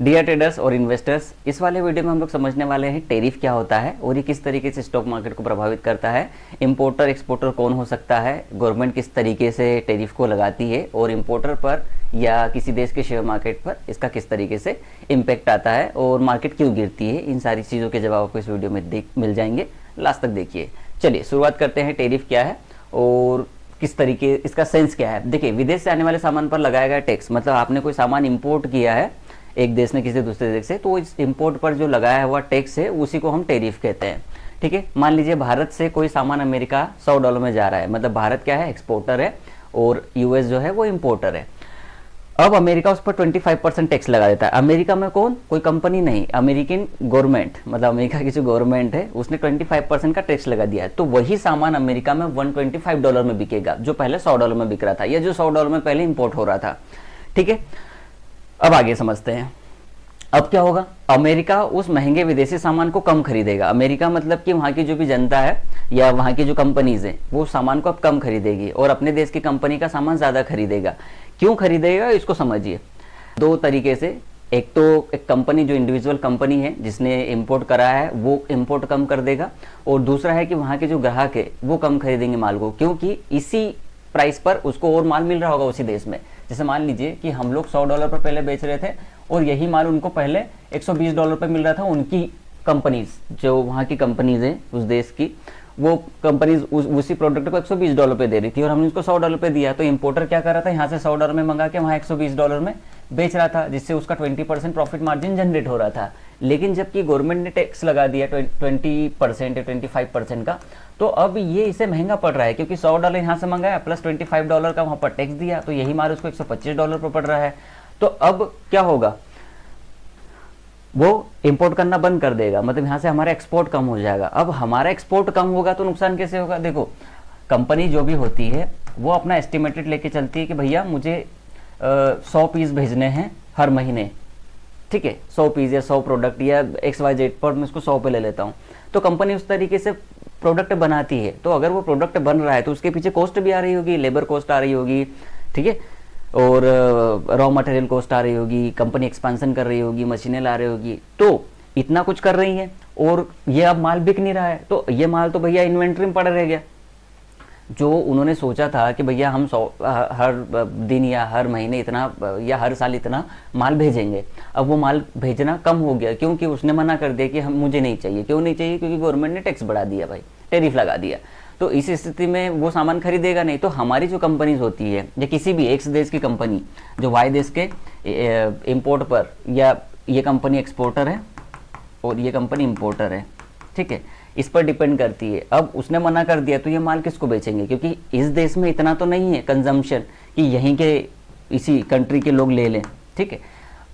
Dear traders और investors, इस वाले वीडियो में हम लोग समझने वाले हैं टैरिफ क्या होता है और ये किस तरीके से स्टॉक मार्केट को प्रभावित करता है, इंपोर्टर एक्सपोर्टर कौन हो सकता है, गवर्नमेंट किस तरीके से टैरिफ को लगाती है और इंपोर्टर पर या किसी देश के शेयर मार्केट पर इसका किस तरीके से इम्पैक्ट आता है और मार्केट क्यों गिरती है। इन सारी चीज़ों के जवाब आपको इस वीडियो में मिल जाएंगे, लास्ट तक देखिए। चलिए शुरुआत करते हैं। टैरिफ क्या है और किस तरीके इसका सेंस क्या है। देखिए, विदेश से आने वाले सामान पर लगाया गया टैक्स, मतलब आपने कोई सामान इंपोर्ट किया है एक देश ने किसी दूसरे देश से, तो इस इंपोर्ट पर जो लगाया हुआ टैक्स है उसी को हम टैरिफ कहते हैं। ठीक है, मान लीजिए भारत से कोई सामान अमेरिका $100 में जा रहा है, मतलब भारत क्या है, एक्सपोर्टर है और यूएस जो है वो इंपोर्टर है। अब अमेरिका उस पर 25% टैक्स लगा देता है। अमेरिका में कौन, कोई कंपनी नहीं, अमेरिकन गवर्नमेंट, मतलब अमेरिका की जो गवर्नमेंट है उसने 25% का टैक्स लगा दिया है। तो वही सामान अमेरिका में $125 में बिकेगा जो पहले $100 में बिक रहा था या जो $100 में पहले इंपोर्ट हो रहा था। ठीक है, अब आगे समझते हैं। अब क्या होगा, अमेरिका उस महंगे विदेशी सामान को कम खरीदेगा। अमेरिका मतलब कि वहां की जो भी जनता है या वहां की जो कंपनीज है वो सामान को अब कम खरीदेगी और अपने देश की कंपनी का सामान ज्यादा खरीदेगा। क्यों खरीदेगा इसको समझिए, दो तरीके से। एक तो एक कंपनी जो इंडिविजुअल कंपनी है जिसने इंपोर्ट करा है वो इंपोर्ट कम कर देगा, और दूसरा है कि वहां के जो ग्राहक है वो कम खरीदेंगे माल को, क्योंकि इसी प्राइस पर उसको और माल मिल रहा होगा उसी देश में। जैसे मान लीजिए कि हम लोग $100 पर पहले बेच रहे थे और यही माल उनको पहले $120 पर मिल रहा था। उनकी कंपनीज, जो वहाँ की कंपनीज हैं उस देश की, वो कंपनीज उसी प्रोडक्ट को $120 पे दे रही थी और हमने उसको $100 पे दिया। तो इंपोर्टर क्या कर रहा था, यहाँ से $100 में मंगा के वहाँ $120 में बेच रहा था, जिससे उसका 20% प्रॉफिट मार्जिन जनरेट हो रहा था। लेकिन जबकि गवर्नमेंट ने टैक्स लगा दिया 20% या 25% का, तो अब ये इसे महंगा पड़ रहा है, क्योंकि $100 यहाँ से मंगाया प्लस $25 का वहाँ पर टैक्स दिया, तो यही माल उसको $125 पर पड़ रहा है। तो अब क्या होगा, वो इंपोर्ट करना बंद कर देगा, मतलब यहाँ से हमारा एक्सपोर्ट कम हो जाएगा। अब हमारा एक्सपोर्ट कम होगा तो नुकसान कैसे होगा। देखो, कंपनी जो भी होती है वो अपना एस्टिमेटेड लेके चलती है कि भैया मुझे 100 पीस भेजने हैं हर महीने। ठीक है, 100 पीस या 100 प्रोडक्ट या XYZ पर मैं इसको 100 पे ले लेता हूँ। तो कंपनी उस तरीके से प्रोडक्ट बनाती है। तो अगर वो प्रोडक्ट बन रहा है तो उसके पीछे कॉस्ट भी आ रही होगी, लेबर कॉस्ट आ रही होगी, ठीक है, और रॉ मटेरियल कॉस्ट आ रही होगी, कंपनी एक्सपेंशन कर रही होगी, मशीनें ला रही होगी, तो इतना कुछ कर रही है और ये अब माल बिक नहीं रहा है। तो ये माल तो भैया इन्वेंट्री में पड़ा रह गया। जो उन्होंने सोचा था कि भैया हम हर दिन या हर महीने इतना या हर साल इतना माल भेजेंगे, अब वो माल भेजना कम हो गया, क्योंकि उसने मना कर दिया कि हम मुझे नहीं चाहिए। क्यों नहीं चाहिए, क्योंकि गवर्नमेंट ने टैक्स बढ़ा दिया भाई, टैरिफ लगा दिया। तो इस स्थिति में वो सामान खरीदेगा नहीं। तो हमारी जो कंपनीज होती है या किसी भी एक्स देश की कंपनी जो वाई देश के इंपोर्ट पर, या ये कंपनी एक्सपोर्टर है और ये कंपनी इंपोर्टर है, ठीक है, इस पर डिपेंड करती है। अब उसने मना कर दिया तो ये माल किसको बेचेंगे, क्योंकि इस देश में इतना तो नहीं है कंजम्पशन कि यहीं के इसी कंट्री के लोग ले लें। ठीक है,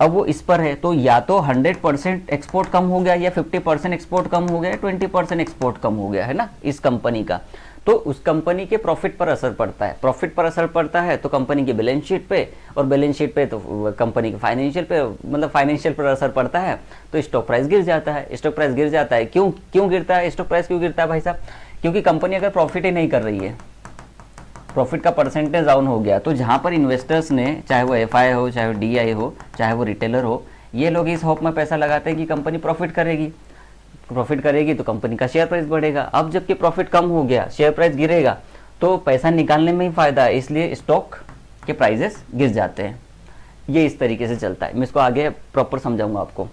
अब वो इस पर है, तो या तो 100% एक्सपोर्ट कम हो गया या 50% एक्सपोर्ट कम हो गया, 20% एक्सपोर्ट कम हो गया है ना इस कंपनी का। तो उस कंपनी के प्रॉफिट पर असर पड़ता है। प्रॉफिट पर असर पड़ता है तो कंपनी की बैलेंस शीट पे, और बैलेंस शीट पे तो कंपनी के फाइनेंशियल पे, मतलब फाइनेंशियल पर असर पड़ता है, तो स्टॉक प्राइस गिर जाता है। स्टॉक प्राइस गिर जाता है, क्यों गिरता है स्टॉक प्राइस, क्यों गिरता है भाई साहब, क्योंकि कंपनी अगर प्रॉफिट ही नहीं कर रही है, प्रॉफिट का परसेंटेज डाउन हो गया, तो जहां पर इन्वेस्टर्स ने, चाहे वो FI हो, चाहे वो DI हो, चाहे वो रिटेलर हो, ये लोग इस होप में पैसा लगाते हैं कि कंपनी प्रॉफिट करेगी। प्रॉफिट करेगी तो कंपनी का शेयर प्राइस बढ़ेगा। अब जबकि प्रॉफिट कम हो गया, शेयर प्राइस गिरेगा, तो पैसा निकालने में ही फायदा है, इसलिए स्टॉक के प्राइजेस गिर जाते हैं। ये इस तरीके से चलता है। मैं इसको आगे प्रॉपर समझाऊंगा आपको।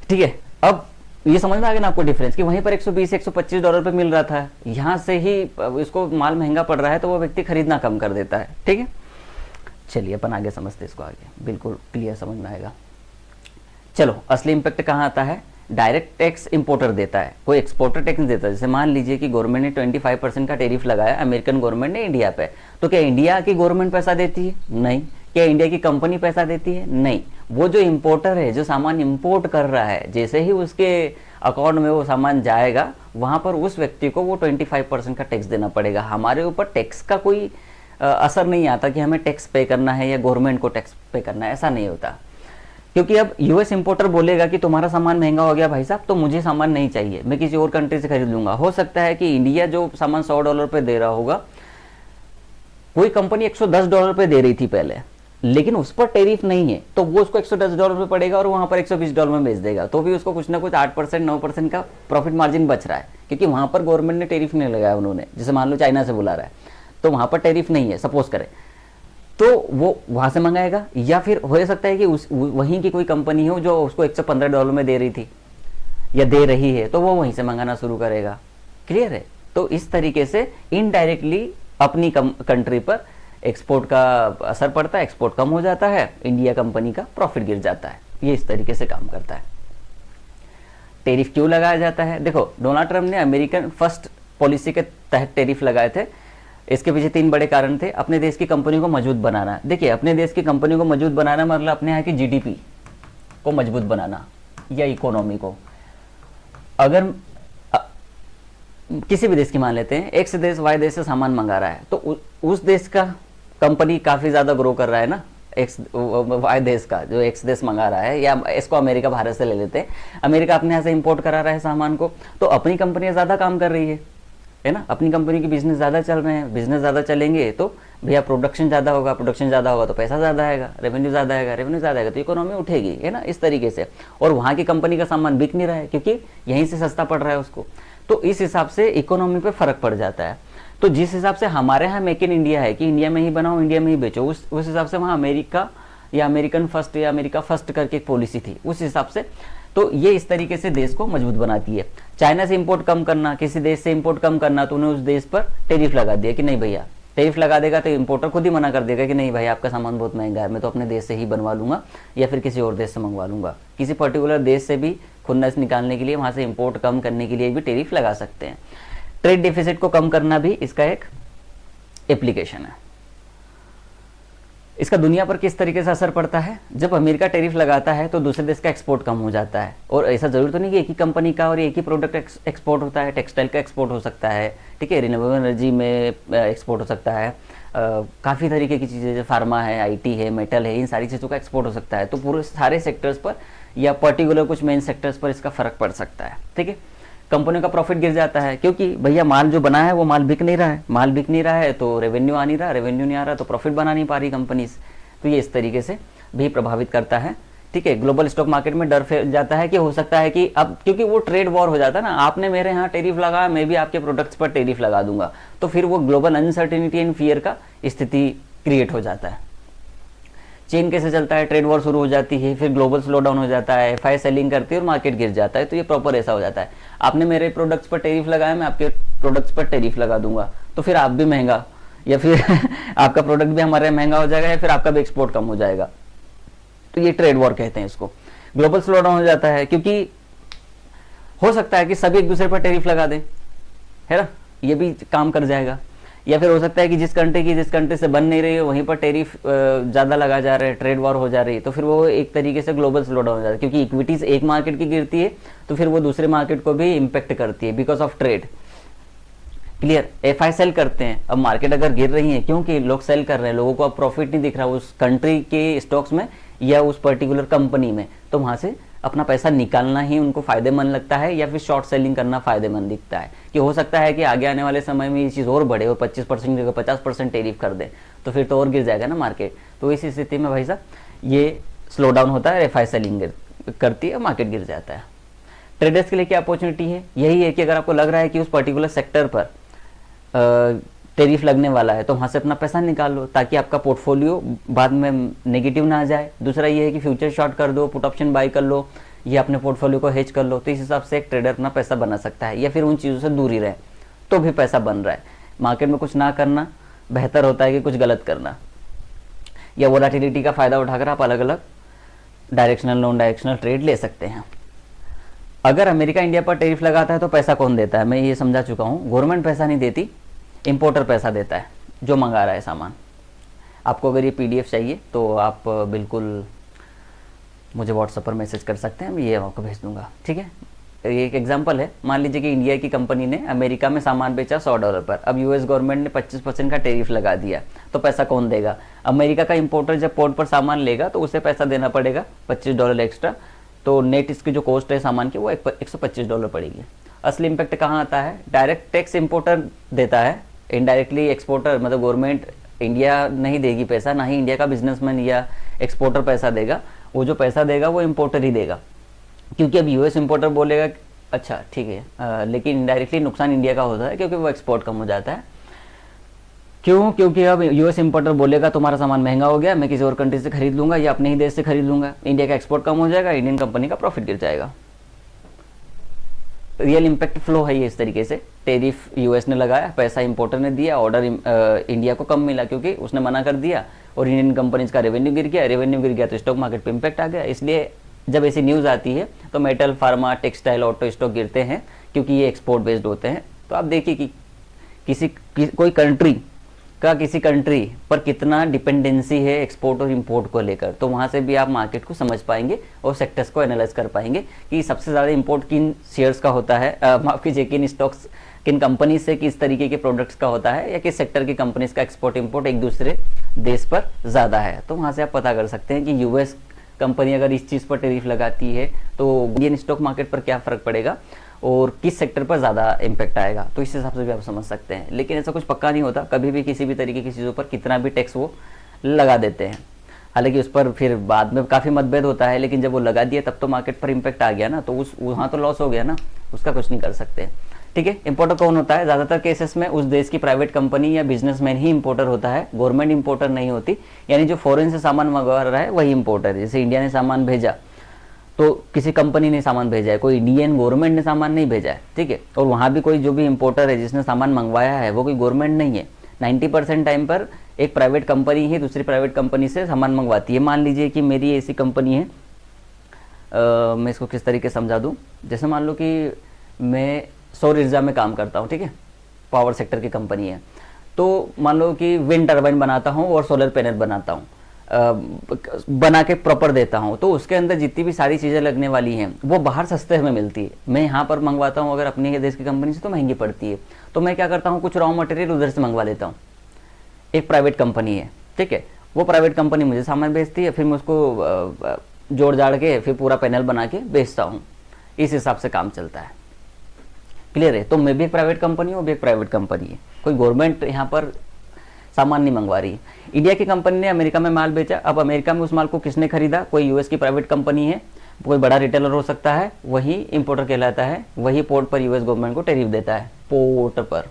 ठीक है, अब ये समझ में आ गया ना आपको डिफरेंस, कि वहीं पर $120-125 पे मिल रहा था, यहाँ से ही इसको माल महंगा पड़ रहा है तो वो व्यक्ति खरीदना कम कर देता है। ठीक है, चलिए अपन आगे समझते इसको, आगे बिल्कुल क्लियर समझ में आएगा। चलो, असली इंपैक्ट कहाँ आता है। डायरेक्ट टैक्स इंपोर्टर देता है, कोई एक्सपोर्टर टैक्स देता है। जैसे मान लीजिए कि गवर्नमेंट ने 25% का टैरिफ लगाया अमेरिकन गवर्नमेंट ने इंडिया पे, तो क्या इंडिया की गवर्नमेंट पैसा देती है? नहीं। क्या इंडिया की कंपनी पैसा देती है? नहीं। वो जो इंपोर्टर है, जो सामान इंपोर्ट कर रहा है, जैसे ही उसके अकाउंट में वो सामान जाएगा, वहां पर उस व्यक्ति को वो 25% का टैक्स देना पड़ेगा। हमारे ऊपर टैक्स का कोई असर नहीं आता कि हमें टैक्स पे करना है या गवर्नमेंट को टैक्स पे करना है, ऐसा नहीं होता। क्योंकि अब US इंपोर्टर बोलेगा कि तुम्हारा सामान महंगा हो गया भाई साहब, तो मुझे सामान नहीं चाहिए, मैं किसी और कंट्री से खरीद लूंगा। हो सकता है कि इंडिया जो सामान $100 पे दे रहा होगा, कोई कंपनी $110 पे दे रही थी पहले, लेकिन उस पर टेरिफ नहीं है, तो वो उसको $110 में पड़ेगा और वहाँ पर $120 में बेच देगा, तो भी उसको कुछ ना कुछ 8% 9% का प्रॉफिट मार्जिन बच रहा है, क्योंकि वहाँ पर गवर्नमेंट ने टेरिफ नहीं लगाया उन्होंने। जैसे मान लो चाइना से बुला रहा है तो वहाँ पर टेरिफ नहीं है सपोज करें, तो वो वहाँ से मंगाएगा। या फिर हो सकता है कि वहीं की कोई कंपनी हो जो उसको $115 में दे रही थी या दे रही है, तो वो वहीं से मंगाना शुरू करेगा। क्लियर है? तो इस तरीके से इनडायरेक्टली अपनी कंट्री पर एक्सपोर्ट का असर पड़ता है, एक्सपोर्ट कम हो जाता है, इंडिया कंपनी का प्रॉफिट गिर जाता है। ये इस तरीके से काम करता है। टेरिफ क्यों लगाया जाता है? देखो, डोनाल्ड ट्रंप ने अमेरिकन फर्स्ट पॉलिसी के तहत टेरिफ लगाए थे। इसके पीछे 3 बड़े कारण थे। अपने देश की कंपनी को मजबूत बनाना। देखिए, अपने देश की कंपनी को मजबूत बनाना मतलब अपने यहाँ की जीडीपी को मजबूत बनाना या इकोनॉमी को। अगर किसी भी देश की मान लेते हैं, एक्स देश वाई देश से सामान मंगा रहा है, तो उस देश का कंपनी काफ़ी ज़्यादा ग्रो कर रहा है ना, एक्स वाई देश का जो एक्स देश मंगा रहा है, या इसको अमेरिका भारत से ले लेते हैं, अमेरिका अपने यहाँ से इंपोर्ट करा रहा है सामान को, तो अपनी कंपनियाँ ज़्यादा काम कर रही है ना, अपनी कंपनी की बिजनेस ज़्यादा चल रहे हैं, बिजनेस ज़्यादा चलेंगे तो भैया प्रोडक्शन ज़्यादा होगा, प्रोडक्शन ज़्यादा होगा तो पैसा ज़्यादा आएगा, रेवेन्यू ज़्यादा आएगा, रेवेन्यू ज़्यादा आएगा तो इकोनॉमी उठेगी, है ना, इस तरीके से। और वहाँ की कंपनी का सामान बिक नहीं रहा है क्योंकि यहीं से सस्ता पड़ रहा है उसको, तो इस हिसाब से इकोनॉमी पे फर्क पड़ जाता है। तो जिस हिसाब से हमारे यहाँ मेक इन इंडिया है कि इंडिया में ही बनाओ, इंडिया में ही बेचो, उस हिसाब से वहाँ अमेरिका या अमेरिकन फर्स्ट या अमेरिका फर्स्ट करके एक पॉलिसी थी, उस हिसाब से। तो ये इस तरीके से देश को मजबूत बनाती है। चाइना से इंपोर्ट कम करना, किसी देश से इंपोर्ट कम करना, तो उन्हें उस देश पर टेरिफ लगा दिया कि नहीं भैया, टेरिफ लगा देगा तो इंपोर्टर खुद ही मना कर देगा कि नहीं भाई आपका सामान बहुत महंगा है, मैं तो अपने देश से ही बनवा लूंगा या फिर किसी और देश से मंगवा लूंगा। किसी पर्टिकुलर देश से भी खुन्नस निकालने के लिए, वहां से इंपोर्ट कम करने के लिए भी टेरिफ लगा सकते हैं। ट्रेड डिफिसिट को कम करना भी इसका एक एप्लीकेशन है। इसका दुनिया पर किस तरीके से असर पड़ता है? जब अमेरिका टेरिफ लगाता है तो दूसरे देश का एक्सपोर्ट कम हो जाता है। और ऐसा जरूर तो नहीं कि एक ही कंपनी का और एक ही प्रोडक्ट एक्सपोर्ट होता है। टेक्सटाइल का एक्सपोर्ट हो सकता है, ठीक है, रिन्यूएबल एनर्जी में एक्सपोर्ट हो सकता है, काफ़ी तरीके की चीज़ें, जैसे फार्मा है, आईटी है, मेटल है, इन सारी चीज़ों का एक्सपोर्ट हो सकता है। तो पूरे सारे सेक्टर्स पर या पर्टिकुलर कुछ मेन सेक्टर्स पर इसका फर्क पड़ सकता है, ठीक है। कंपनियों का प्रॉफिट गिर जाता है क्योंकि भैया माल जो बना है वो माल बिक नहीं रहा है, माल बिक नहीं रहा है तो रेवेन्यू आ नहीं रहा, रेवेन्यू नहीं आ रहा तो प्रॉफिट बना नहीं पा रही कंपनीज। तो ये इस तरीके से भी प्रभावित करता है, ठीक है। ग्लोबल स्टॉक मार्केट में डर फैल जाता है कि हो सकता है कि अब क्योंकि वो ट्रेड वॉर हो जाता है ना, आपने मेरे यहाँ टेरिफ लगाया, मैं भी आपके प्रोडक्ट्स पर टेरिफ लगा दूंगा, तो फिर वो ग्लोबल अनसर्टेनिटी एंड फियर का स्थिति क्रिएट हो जाता है। चेन कैसे चलता है, ट्रेड वॉर शुरू हो जाती है, फिर ग्लोबल स्लो डाउन हो जाता है, एफआई सेलिंग करती है और मार्केट गिर जाता है। तो ये प्रॉपर ऐसा हो जाता है, आपने मेरे प्रोडक्ट्स पर टेरिफ लगाया, मैं आपके प्रोडक्ट्स पर टेरिफ लगा दूंगा, तो फिर आप भी महंगा या फिर आपका प्रोडक्ट भी हमारे महंगा हो जाएगा या फिर आपका भी एक्सपोर्ट कम हो जाएगा। तो ये ट्रेड वॉर कहते हैं इसको। ग्लोबल स्लो डाउन हो जाता है क्योंकि हो सकता है कि सभी एक दूसरे पर टेरिफ लगा दें, है ना, ये भी काम कर जाएगा। या फिर हो सकता है कि जिस कंट्री से बन नहीं रही है वहीं पर टेरिफ ज़्यादा लगा जा रहा है, ट्रेड वॉर हो जा रही है, तो फिर वो एक तरीके से ग्लोबल स्लो डाउन हो जाता है क्योंकि इक्विटीज एक मार्केट की गिरती है तो फिर वो दूसरे मार्केट को भी इम्पेक्ट करती है because of trade. Clear. FI sell करते हैं, अब मार्केट अगर गिर रही है क्योंकि लोग सेल कर रहे हैं, लोगों को अब प्रॉफिट नहीं दिख रहा उस कंट्री के स्टॉक्स में या उस पर्टिकुलर कंपनी में, तो वहां से अपना पैसा निकालना ही उनको फायदेमंद लगता है या फिर शॉर्ट सेलिंग करना फायदेमंद दिखता है कि हो सकता है कि आगे आने वाले समय में ये चीज़ और बढ़े और 25% की 50% टेरिफ कर दे तो फिर तो और गिर जाएगा ना मार्केट। तो इस स्थिति में भाई साहब ये स्लो डाउन होता है, एफआई सेलिंग करती है, मार्केट गिर जाता है। ट्रेडर्स के लिए क्या अपॉर्चुनिटी है? यही है कि अगर आपको लग रहा है कि उस पर्टिकुलर सेक्टर पर टेरिफ लगने वाला है तो वहाँ से अपना पैसा निकाल लो ताकि आपका पोर्टफोलियो बाद में नेगेटिव ना आ जाए। दूसरा ये है कि फ्यूचर शॉर्ट कर दो, पुट ऑप्शन बाय कर लो या अपने पोर्टफोलियो को हेज कर लो। तो इस हिसाब से एक ट्रेडर अपना पैसा बना सकता है या फिर उन चीज़ों से दूर ही रहे तो भी पैसा बन रहा है। मार्केट में कुछ ना करना बेहतर होता है कि कुछ गलत करना। या वोलेटिलिटी का फ़ायदा उठाकर आप अलग अलग डायरेक्शनल नॉन डायरेक्शनल ट्रेड ले सकते हैं। अगर अमेरिका इंडिया पर टेरिफ लगाता है तो पैसा कौन देता है? मैं ये समझा चुका हूँ, गवर्नमेंट पैसा नहीं देती, इंपोर्टर पैसा देता है जो मंगा रहा है सामान। आपको अगर ये पीडीएफ चाहिए तो आप बिल्कुल मुझे व्हाट्सएप पर मैसेज कर सकते हैं, मैं ये आपको भेज दूंगा, ठीक है। ये एक एग्जांपल है, मान लीजिए कि इंडिया की कंपनी ने अमेरिका में सामान बेचा $100 पर, अब यूएस गवर्नमेंट ने 25% का टेरिफ लगा दिया, तो पैसा कौन देगा? अमेरिका का इंपोर्टर जब पोर्ट पर सामान लेगा तो उसे पैसा देना पड़ेगा $25 एक्स्ट्रा, तो नेट इसकी जो कॉस्ट है सामान की वो $125 पड़ेगी। असली इम्पैक्ट कहाँ आता है? डायरेक्ट टैक्स इंपोर्टर देता है, इनडायरेक्टली एक्सपोर्टर मतलब गवर्नमेंट इंडिया नहीं देगी पैसा, ना ही इंडिया का बिजनेसमैन या एक्सपोर्टर पैसा देगा। वो जो पैसा देगा वो इम्पोर्टर ही देगा, क्योंकि अब यूएस इम्पोर्टर बोलेगा अच्छा ठीक है, लेकिन इनडायरेक्टली नुकसान इंडिया का होता है क्योंकि वो एक्सपोर्ट कम हो जाता है। क्यों? क्योंकि अब यूएस इंपोर्टर बोलेगा तुम्हारा सामान महंगा हो गया, मैं किसी और कंट्री से खरीद लूंगा या अपने ही देश से खरीद लूंगा, इंडिया का एक्सपोर्ट कम हो जाएगा, इंडियन कंपनी का प्रॉफिट गिर जाएगा। रियल इम्पैक्ट फ्लो है ये इस तरीके से। टेरिफ यूएस ने लगाया, पैसा इंपोर्टर ने दिया, ऑर्डर इंडिया को कम मिला क्योंकि उसने मना कर दिया, और इंडियन कंपनीज का रेवेन्यू गिर गया, रेवेन्यू गिर गया तो स्टॉक मार्केट पे इम्पैक्ट आ गया। इसलिए जब ऐसी न्यूज़ आती है तो metal, pharma, textile, auto stock गिरते हैं क्योंकि ये एक्सपोर्ट बेस्ड होते हैं। तो आप देखिए कि कोई कंट्री का किसी कंट्री पर कितना डिपेंडेंसी है एक्सपोर्ट और इंपोर्ट को लेकर, तो वहाँ से भी आप मार्केट को समझ पाएंगे और सेक्टर्स को एनालाइज कर पाएंगे कि सबसे ज़्यादा इंपोर्ट किन शेयर्स का होता है, माफ कीजिए किन स्टॉक्स, किन कंपनी से किस तरीके के प्रोडक्ट्स का होता है, या किस सेक्टर की कंपनीज का एक्सपोर्ट इंपोर्ट एक दूसरे देश पर ज़्यादा है। तो वहाँ से आप पता कर सकते हैं कि यूएस कंपनी अगर इस चीज़ पर टैरिफ लगाती है तो इंडियन स्टॉक मार्केट पर क्या फ़र्क पड़ेगा और किस सेक्टर पर ज़्यादा इम्पैक्ट आएगा। तो इस हिसाब से भी आप समझ सकते हैं। लेकिन ऐसा कुछ पक्का नहीं होता, कभी भी किसी भी तरीके की चीज़ों पर कितना भी टैक्स वो लगा देते हैं। हालांकि उस पर फिर बाद में काफ़ी मतभेद होता है, लेकिन जब वो लगा दिया तब तो मार्केट पर इम्पैक्ट आ गया ना, तो उस वहाँ तो लॉस हो गया ना, उसका कुछ नहीं कर सकते। ठीक है, इंपोर्टर कौन होता है? ज़्यादातर केसेस में उस देश की प्राइवेट कंपनी या बिजनेसमैन ही इंपोर्टर होता है, गवर्नमेंट इंपोर्टर नहीं होती। यानी जो फॉरेन से सामान मंगवा रहा है वही इंपोर्टर है। जैसे इंडिया ने सामान भेजा तो किसी कंपनी ने सामान भेजा है, कोई इंडियन गवर्नमेंट ने सामान नहीं भेजा है। ठीक है, और वहाँ भी कोई जो भी इंपोर्टर है जिसने सामान मंगवाया है वो कोई गवर्नमेंट नहीं है। 90% टाइम पर एक प्राइवेट कंपनी ही दूसरी प्राइवेट कंपनी से सामान मंगवाती है। मान लीजिए कि मेरी ऐसी कंपनी है, मैं इसको किस तरीके से समझा दूँ। जैसे मान लो कि मैं सौर ऊर्जा में काम करता हूँ, ठीक है, पावर सेक्टर की कंपनी है, तो मान लो कि विंड टर्बाइन बनाता हूँ और सोलर पैनल बनाता हूँ, बना के प्रॉपर देता हूँ, तो उसके अंदर जितनी भी सारी चीज़ें लगने वाली हैं वो बाहर सस्ते में मिलती है। मैं यहाँ पर मंगवाता हूँ अगर अपने देश की कंपनी से तो महंगी पड़ती है। तो मैं क्या करता हूँ, कुछ रॉ मटेरियल उधर से मंगवा लेता हूँ। एक प्राइवेट कंपनी है, ठीक है, वो प्राइवेट कंपनी मुझे सामान बेचती है, फिर मैं उसको जोड़ जाड़ के फिर पूरा पैनल बना के बेचता हूँ। इस हिसाब से काम चलता है। क्लियर है? तो मैं भी एक प्राइवेट कंपनी हूँ, वो भी एक प्राइवेट कंपनी है, कोई गवर्नमेंट यहाँ पर सामान नहीं मंगवा रही। इंडिया की कंपनी ने अमेरिका में माल बेचा, अब अमेरिका में उस माल को किसने खरीदा? कोई यूएस की प्राइवेट कंपनी है, कोई बड़ा रिटेलर हो सकता है, वही इंपोर्टर कहलाता है। वही पोर्ट पर यूएस गवर्नमेंट को टैरिफ देता है, पोर्ट पर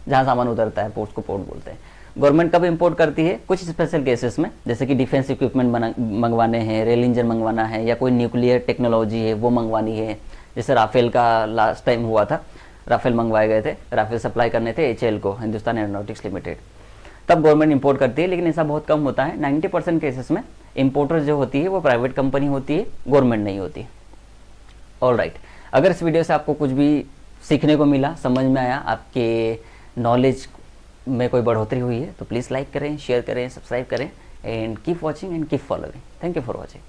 जहाँ सामान उतरता है, पोर्ट को पोर्ट बोलते हैं। गवर्नमेंट कब इंपोर्ट करती है? कुछ स्पेशल केसेस में, जैसे कि डिफेंस इक्विपमेंट मंगवाने हैं, रेल इंजन मंगवाना है, या कोई न्यूक्लियर टेक्नोलॉजी है वो मंगवानी है। जैसे राफेल का लास्ट टाइम हुआ था, राफेल मंगवाए गए थे, राफेल सप्लाई करने थे एचएएल को, हिंदुस्तान एरोनॉटिक्स लिमिटेड, तब गवर्नमेंट इंपोर्ट करती है। लेकिन ऐसा बहुत कम होता है। 90% केसेस में इंपोर्टर जो होती है वो प्राइवेट कंपनी होती है, गवर्नमेंट नहीं होती। ऑल राइट, अगर इस वीडियो से आपको कुछ भी सीखने को मिला, समझ में आया, आपके नॉलेज में कोई बढ़ोतरी हुई है, तो प्लीज़ लाइक करें, शेयर करें, सब्सक्राइब करें, and keep watching and keep following. Thank you for watching.